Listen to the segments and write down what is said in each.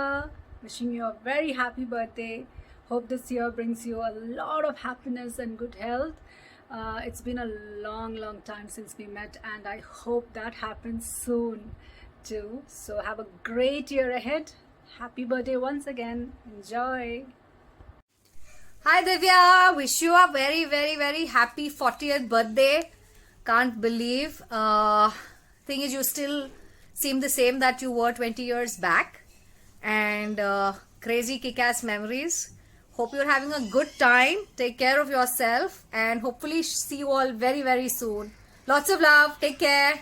Divya. Wishing you a very happy birthday. Hope this year brings you a lot of happiness and good health. It's been a long time since we met, and I hope that happens soon too. So, have a great year ahead. Happy birthday once again. Enjoy. Hi Divya, wish you a very happy 40th birthday. Can't believe. Thing is, you still seem the same that you were 20 years back. And crazy kick-ass memories. Hope you're having a good time. Take care of yourself and hopefully see you all very soon. Lots of love. Take care.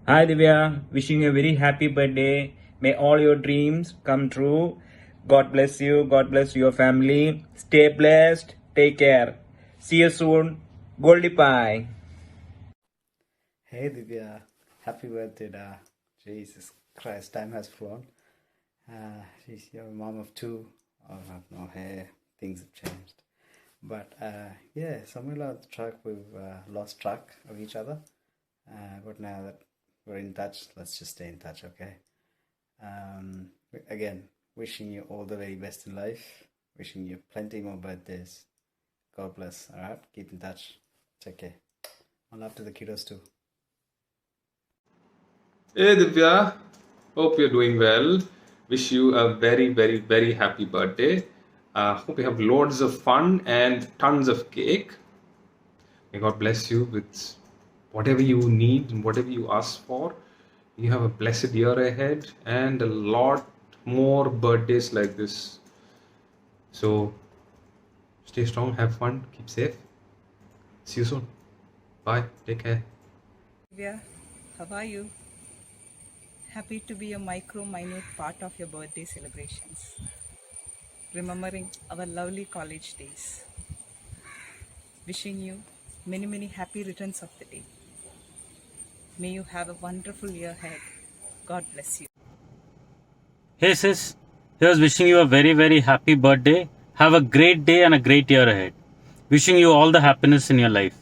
Hi Divya, wishing you a very happy birthday. May all your dreams come true. God bless you. God bless your family. Stay blessed. Take care. See you soon. Goldie Pie. Hey Divya, happy birthday, da. Jesus Christ, time has flown. She's your mom of two. I have no hair. Things have changed. But yeah, somewhere along the track we've lost track of each other. But now that we're in touch, let's just stay in touch, okay? Again, wishing you all the very best in life. Wishing you plenty more birthdays. God bless, alright? Keep in touch. Take care. And love to the kiddos too. Hey Divya, hope you're doing well. Wish you a very happy birthday. Hope you have loads of fun and tons of cake. May God bless you with whatever you need and whatever you ask for. You have a blessed year ahead and a lot more birthdays like this. So stay strong, have fun, keep safe. See you soon. Bye. Take care. Divya, how are you? Happy to be a minute part of your birthday celebrations. Remembering our lovely college days. Wishing you many happy returns of the day. May you have a wonderful year ahead. God bless you. Hey sis, here's wishing you a very happy birthday. Have a great day and a great year ahead. Wishing you all the happiness in your life.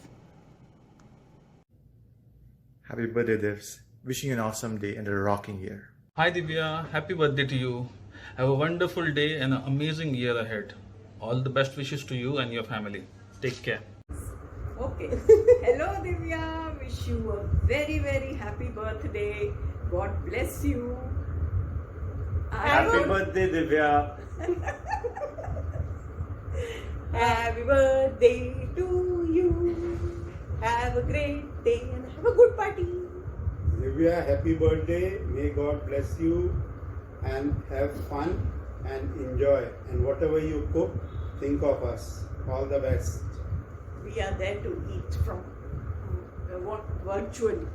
Happy birthday, Divs. Wishing you an awesome day and a rocking year. Hi Divya, happy birthday to you. Have a wonderful day and an amazing year ahead. All the best wishes to you and your family. Take care. Okay. Hello Divya, wish you a very happy birthday. God bless you. Happy birthday, Divya. Happy birthday to you. Have a great day and have a good party. Divya, happy birthday. May God bless you and have fun and enjoy. And whatever you cook, think of us. All the best. We are there to eat from virtually.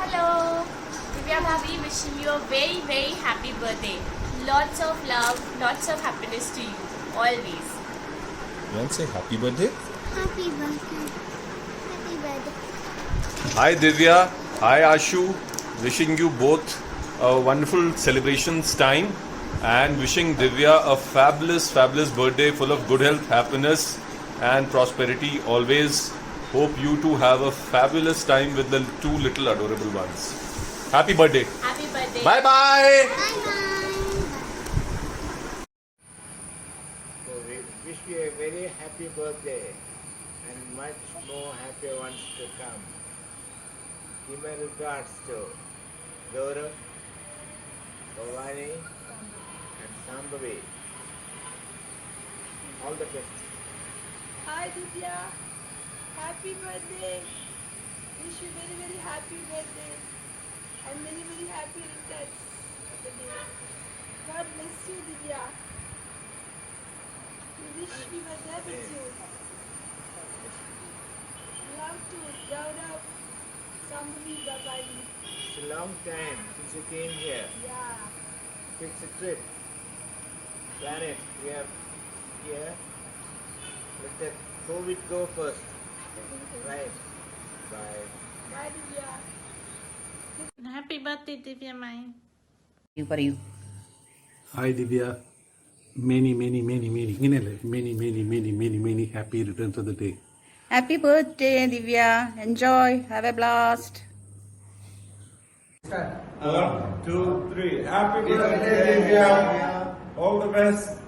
Hello, Divya Bhabi, wishing you a very happy birthday. Lots of love, lots of happiness to you, always. You want to say happy birthday? Happy birthday. Happy birthday. Hi Divya, hi Ashu. Wishing you both a wonderful celebrations time and wishing Divya a fabulous birthday full of good health, happiness and prosperity always. Hope you two have a fabulous time with the two little adorable ones. Happy birthday. Happy birthday. Bye bye. So we wish you a very happy birthday and much more happier ones to come. Give my regards to Gaurav, Bhavani and Sambhavi. All the best. Hi Divya, happy birthday. Wish you very happy birthday and many happy returns of the day. God bless you Divya. We wish we were there with you. Love to Gaurav, Sambhavi, Babali. It's a long time since you came here. Yeah. Fix a trip. Plan it. We are here. Let the COVID go first. Right. Bye. Bye Divya. Happy birthday, Divya Mai. For you. Hi Divya. Many happy returns of the day. Happy birthday, Divya. Enjoy. Have a blast. 1, 2, 3. Happy birthday, Divya. All the best.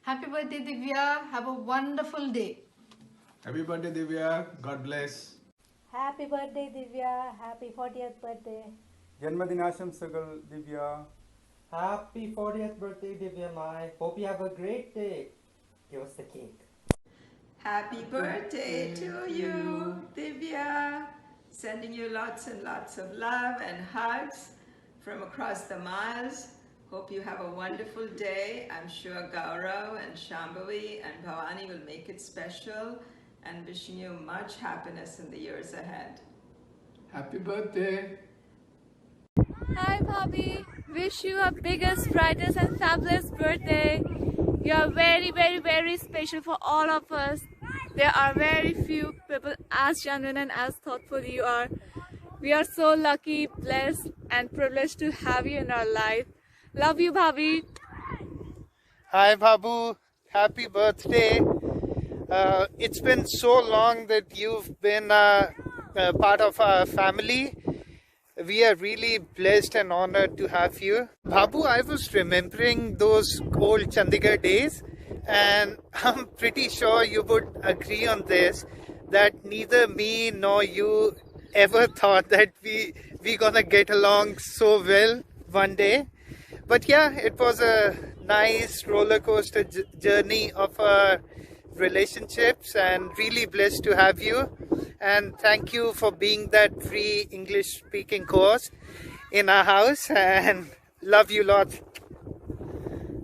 Happy birthday, Divya. Have a wonderful day. Happy birthday, Divya. God bless. Happy birthday, Divya. Happy 40th birthday. Janmadinashamsagal, Divya. Happy 40th birthday, Divya Mai. Hope you have a great day. Give us the cake. Happy birthday to you, Divya. Sending you lots and lots of love and hugs from across the miles. Hope you have a wonderful day. I'm sure Gaurav and Shambhavi and Bhavani will make it special, and wishing you much happiness in the years ahead. Happy birthday. Hi Bhabhi, wish you a biggest, brightest and fabulous birthday. You are very, very, very special for all of us. There are very few people as genuine and as thoughtful you are. We are so lucky, blessed and privileged to have you in our life. Love you, Bhabhi. Hi Babu, happy birthday. It's been so long that you've been a part of our family. We are really blessed and honored to have you. Babu, I was remembering those old Chandigarh days, and I'm pretty sure you would agree on this, that neither me nor you ever thought that we gonna get along so well one day. But yeah, it was a nice roller coaster journey of our relationships, and really blessed to have you. And thank you for being that free English speaking course in our house, and love you lots.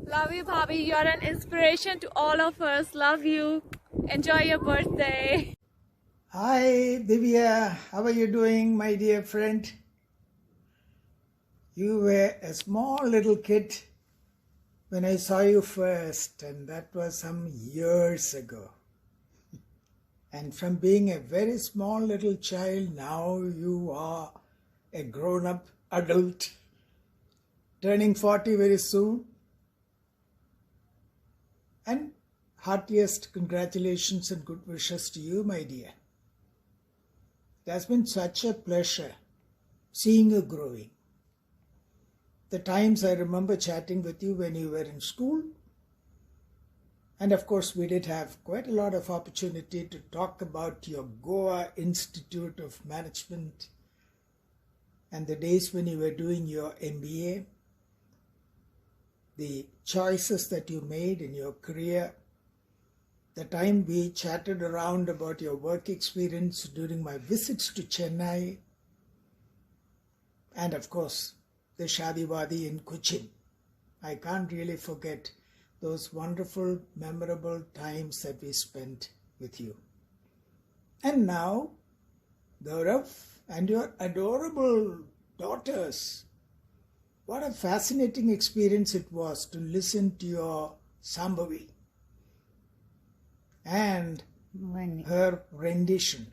Love you, Bhabhi. You're an inspiration to all of us. Love you. Enjoy your birthday. Hi Divya, how are you doing, my dear friend? You were a small little kid when I saw you first, and that was some years ago. And from being a very small little child, now you are a grown-up adult, turning 40 very soon. And heartiest congratulations and good wishes to you, my dear. It has been such a pleasure seeing you growing. The times I remember chatting with you when you were in school. And of course, we did have quite a lot of opportunity to talk about your Goa Institute of Management and the days when you were doing your MBA, the choices that you made in your career, the time we chatted around about your work experience during my visits to Chennai, and of course, the Shadi Wadi in Cochin. I can't really forget those wonderful, memorable times that we spent with you. And now, Gaurav and your adorable daughters. What a fascinating experience it was to listen to your Sambhavi and her rendition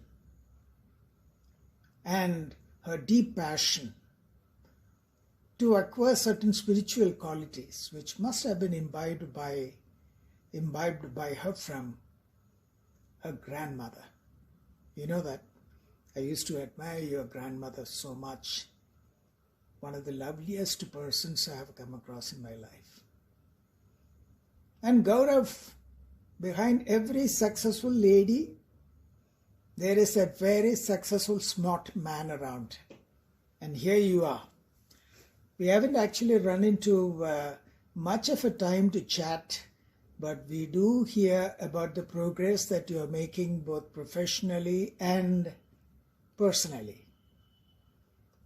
and her deep passion to acquire certain spiritual qualities which must have been imbibed by her from her grandmother. You know that I used to admire your grandmother so much. One of the loveliest persons I have come across in my life. And Gaurav, behind every successful lady, there is a very successful smart man around. And here you are. We haven't actually run into much of a time to chat, but we do hear about the progress that you are making both professionally and personally.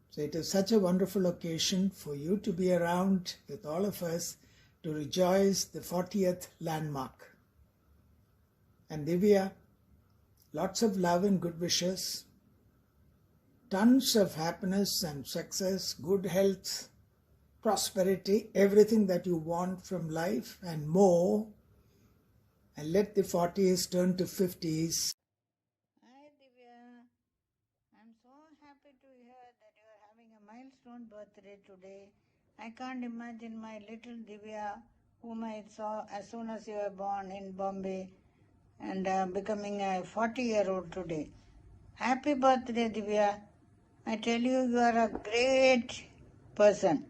So it is such a wonderful occasion for you to be around with all of us to rejoice the 40th landmark. And Divya, lots of love and good wishes, tons of happiness and success, good health, prosperity, everything that you want from life and more. And let the 40s turn to 50s. Hi Divya, I'm so happy to hear that you are having a milestone birthday today. I can't imagine my little Divya, whom I saw as soon as you were born in Bombay, and becoming a 40-year-old today. Happy birthday, Divya. I tell you, you are a great person.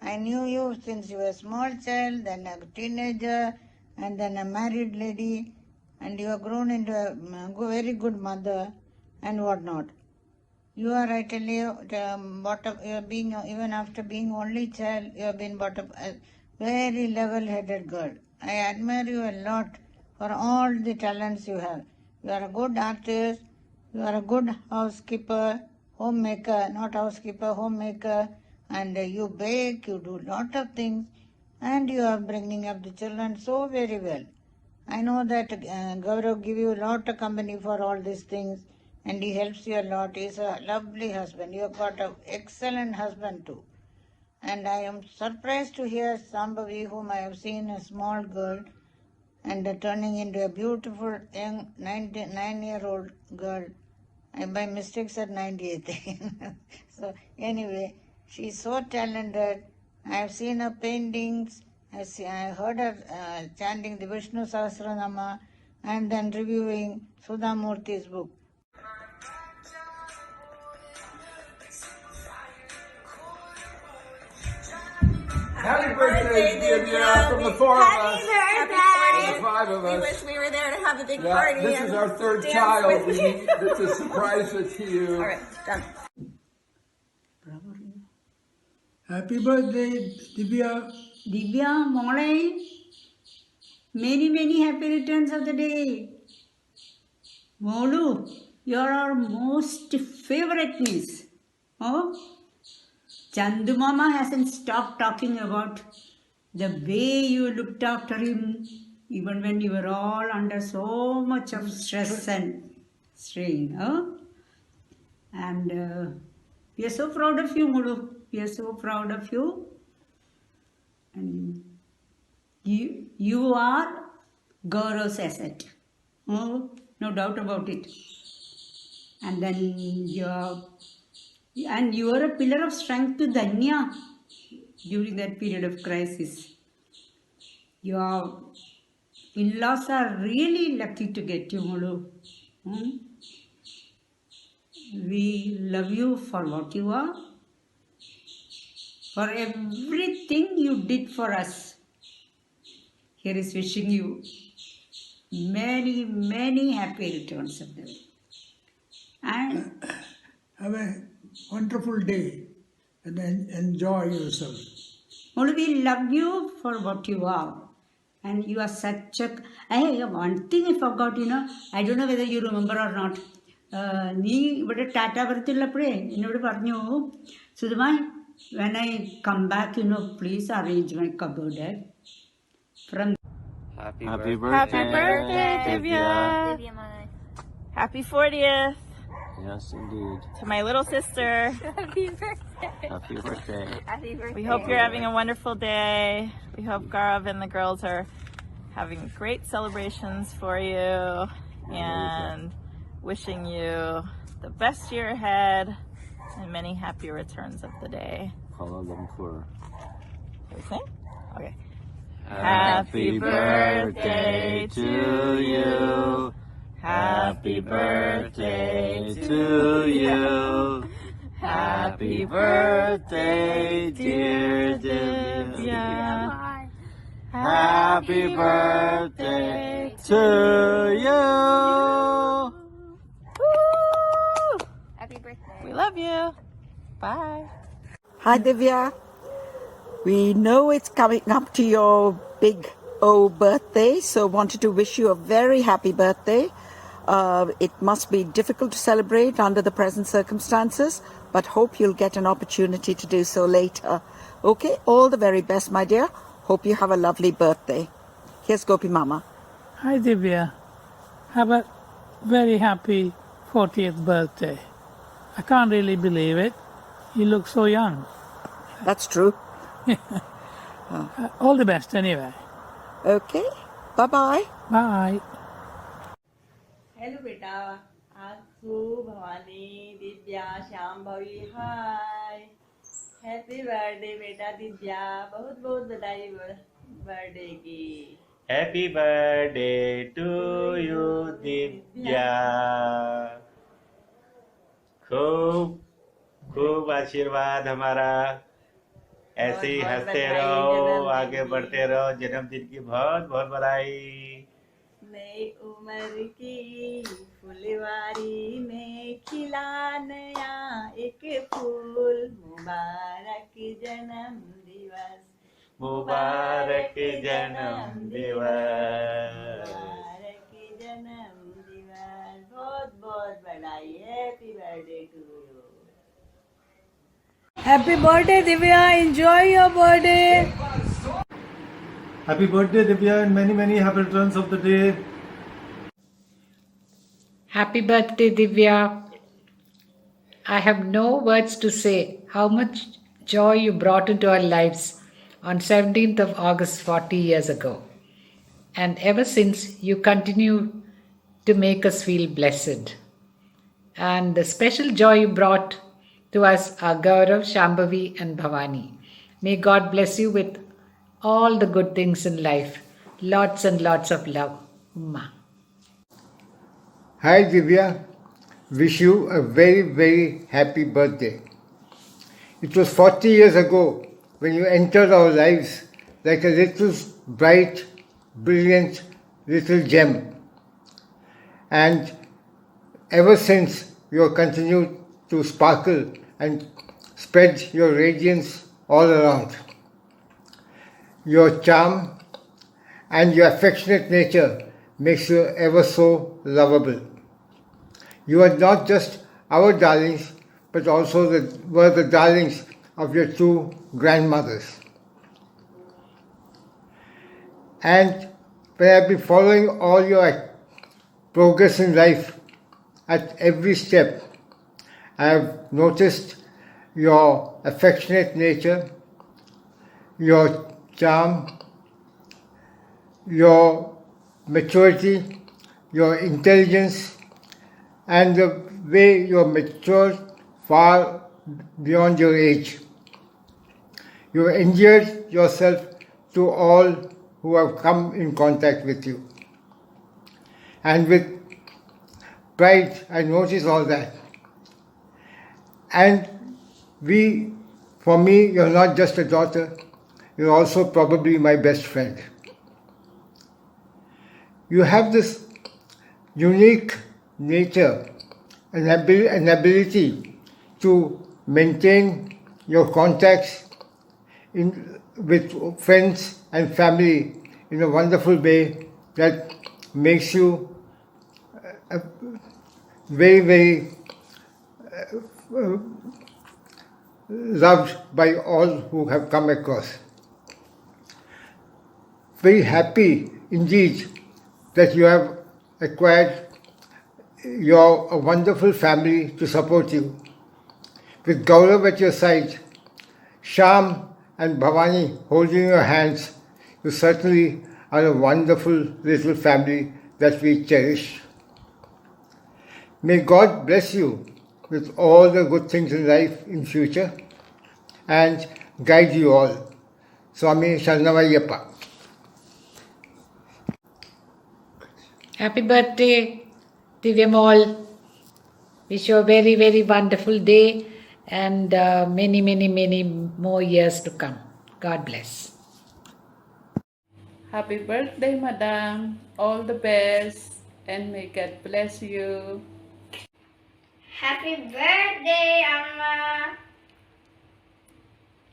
I knew you since you were a small child, then a teenager, and then a married lady, and you have grown into a very good mother and whatnot. You are, I tell you, brought up, you are being, even after being only child, you have been brought up a very level-headed girl. I admire you a lot for all the talents you have. You are a good artist, you are a good housekeeper, homemaker, not housekeeper, homemaker, and you bake, you do lot of things, and you are bringing up the children so very well. I know that Gaurav give you a lot of company for all these things, and he helps you a lot. He's a lovely husband. You have got an excellent husband too. And I am surprised to hear somebody whom I have seen a small girl and turning into a beautiful young 9-year-old girl. I by mistake said 98. So anyway, she's so talented. I have seen her paintings. I heard her chanting the Vishnu Sahasranama and then reviewing Sudha Murthy's book. Happy birthday, Divya, from the four of us. Happy From the five of We us. wish we were there to have a big Yeah, party. this and is our third dance child. with you. It's a surprise to you. All right, done. Happy birthday, Divya. Divya, Molly, many happy returns of the day. Molu, you are our most favorite niece. Oh, Chandu Mama hasn't stopped talking about the way you looked after him, even when you were all under so much of stress and strain. Oh? And we are so proud of you, Molu. We are so proud of you. And you are Gaurav's asset. Oh, no doubt about it. And then you are a pillar of strength to Danya during that period of crisis. Your in-laws are really lucky to get you, Molu. We love you for what you are, for everything you did for us. Here is wishing you many happy returns of the day. And Have a wonderful day and enjoy yourself. Molu, we love you for what you are. And you are such a... Hey, one thing I forgot, I don't know whether you remember or not. നീ ഇവിടെ ടാറ്റ പറത്തില്ലപ്പോഴേ എന്നോട് പറഞ്ഞു സുധമായി when I come back, please arrange my cupboard from... Happy birthday, Divya. Happy 40th. Yes, indeed. To my little sister. Happy birthday. Happy birthday. We hope you're having a wonderful day. We hope Gaurav and the girls are having great celebrations for you and wishing you the best year ahead and many happy returns of the day. Kuala Lumpur. Can we sing? Okay. Happy birthday to you. Happy birthday to you. Happy birthday, dear Divya. Happy birthday to you. Woo! Happy birthday. We love you. Bye. Hi Divya. We know it's coming up to your big O birthday, so wanted to wish you a very happy birthday. It must be difficult to celebrate under the present circumstances, but hope you'll get an opportunity to do so later. Okay, all the very best, my dear. Hope you have a lovely birthday. Here's Gopi Mama. Hi Divya. Have a very happy 40th birthday. I can't really believe it. You look so young. That's true. All the best anyway. Okay. Bye-bye. Bye. Hello beta. Asu, Bhavani, Divya, Shyam Bhavi. Hi. Happy birthday beta Divya. बहुत बधाई birthday की. Happy birthday to you, Divya. खूब खूब आशीर्वाद हमारा, ऐसे ही हंसते रहो, आगे बढ़ते रहो। जन्मदिन की बहुत बहुत बधाई। नई उम्र की फुलवारी में खिला नया एक फूल, मुबारक जन्म दिवस, मुबारक जन्म दिवस, मुबारक जन्म दिवस। बहुत बहुत बधाई। Happy birthday to you. Happy birthday, Divya. Enjoy your birthday. Happy birthday, Divya, and many, many happy returns of the day. Happy birthday, Divya. I have no words to say how much joy you brought into our lives on 17th of August 40 years ago. And ever since, you continue to make us feel blessed. And the special joy you brought to us are Gaurav, Shambhavi and Bhavani. May God bless you with all the good things in life. Lots and lots of love. Umma. Hi Divya, wish you a very, very happy birthday. It was 40 years ago when you entered our lives like a little bright, brilliant little gem. And ever since you have continued to sparkle and spread your radiance all around. Your charm and your affectionate nature makes you ever so lovable. You are not just our darlings, but also were the darlings of your two grandmothers. And when I have been following all your progress in life at every step, I have noticed your affectionate nature, your charm, your maturity, your intelligence, and the way you are matured far beyond your age. You have endeared yourself to all who have come in contact with you. And with pride, I notice all that. And for me, you're not just a daughter, you're also probably my best friend. You have this unique nature and ability to maintain your contacts with friends and family in a wonderful way that makes you very, very loved by all who have come across. Very happy indeed that you have acquired a wonderful family to support you. With Gaurav at your side, Sham and Bhavani holding your hands, you certainly are a wonderful little family that we cherish. May God bless you with all the good things in life in future and guide you all. Swami Sharnavayappa. Happy birthday, Divya Mall. Wish you a very, very wonderful day and many, many, many more years to come. God bless. Happy birthday, Madam. All the best and may God bless you. Happy birthday, Amma.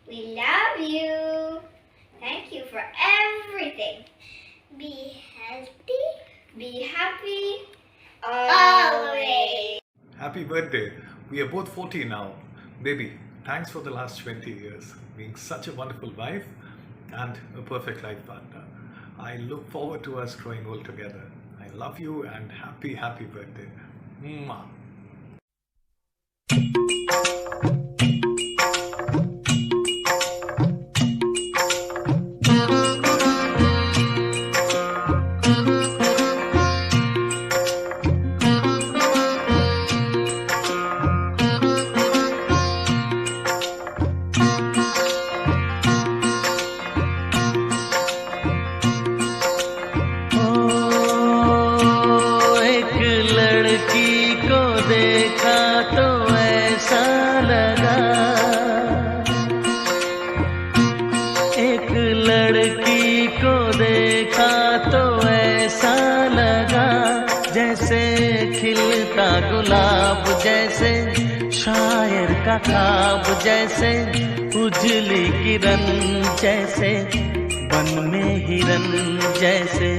We love you. Thank you for everything. Be healthy, be happy, always. Happy birthday. We are both 40 now. Baby, thanks for the last 20 years. Being such a wonderful wife and a perfect life partner. I look forward to us growing old together. I love you and happy, happy birthday. Mwah. एक लड़की को लड़की को देखा तो ऐसा लगा जैसे खिलता गुलाब, जैसे शायर का ख्वाब, जैसे उजली किरण, जैसे बन में हिरन, जैसे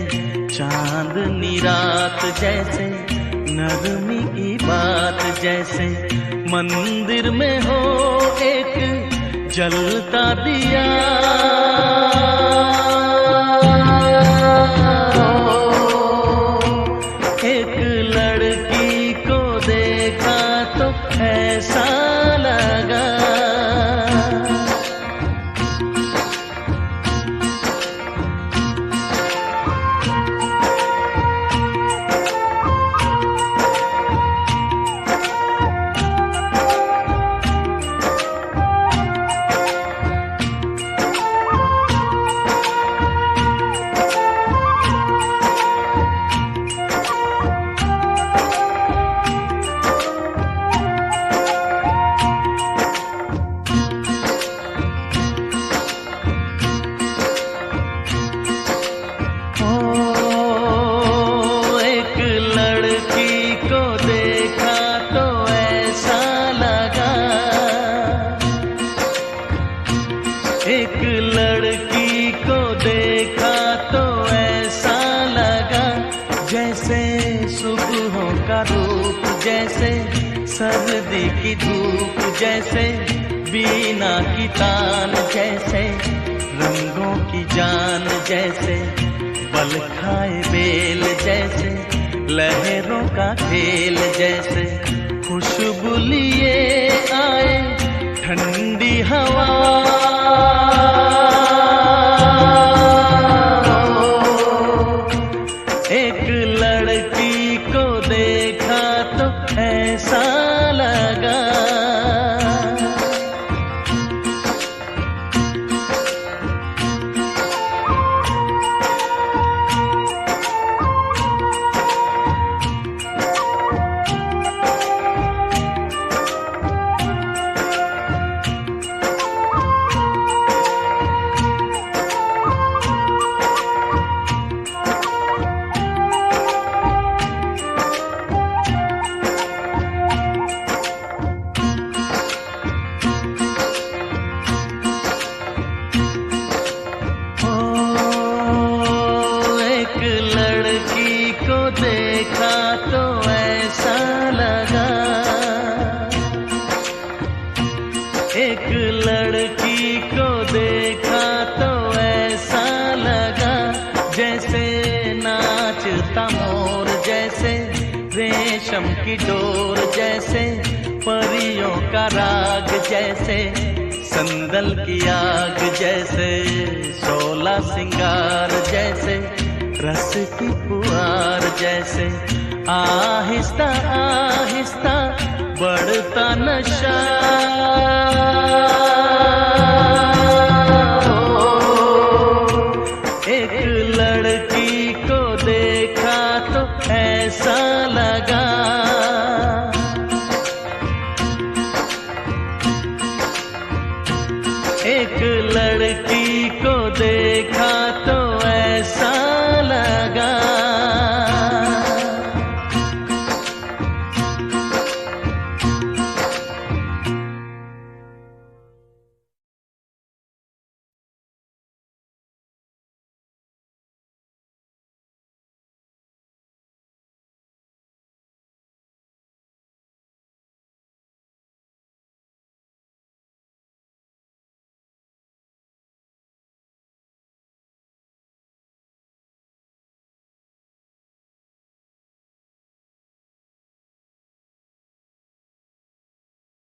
चांदनी रात, जैसे नरमी की बात, जैसे मंदिर में हो एक जलता दिया। एक लड़की को देखा तो ऐसा लगा। एक लड़की को देखा तो ऐसा लगा जैसे सुबहों का रूप, जैसे सर्दी की धूप, जैसे बीना की तान, जैसे रंगों की जान, जैसे बल खाए बेल, जैसे लहरों का खेल, जैसे खुशबू लिए आए ठंडी हवा। एक लड़की को देखा तो ऐसा लगा। देखा तो ऐसा लगा। एक लड़की को देखा तो ऐसा लगा जैसे नाचता मोर, जैसे रेशम की डोर, जैसे परियों का राग, जैसे संदल की आग, जैसे शोला सिंगार, जैसे रस की पुआर, जैसे आहिस्ता आहिस्ता बढ़ता नशा। एक लड़की को देखा तो ऐसा लगा। एक लड़की को देखा तो ऐसा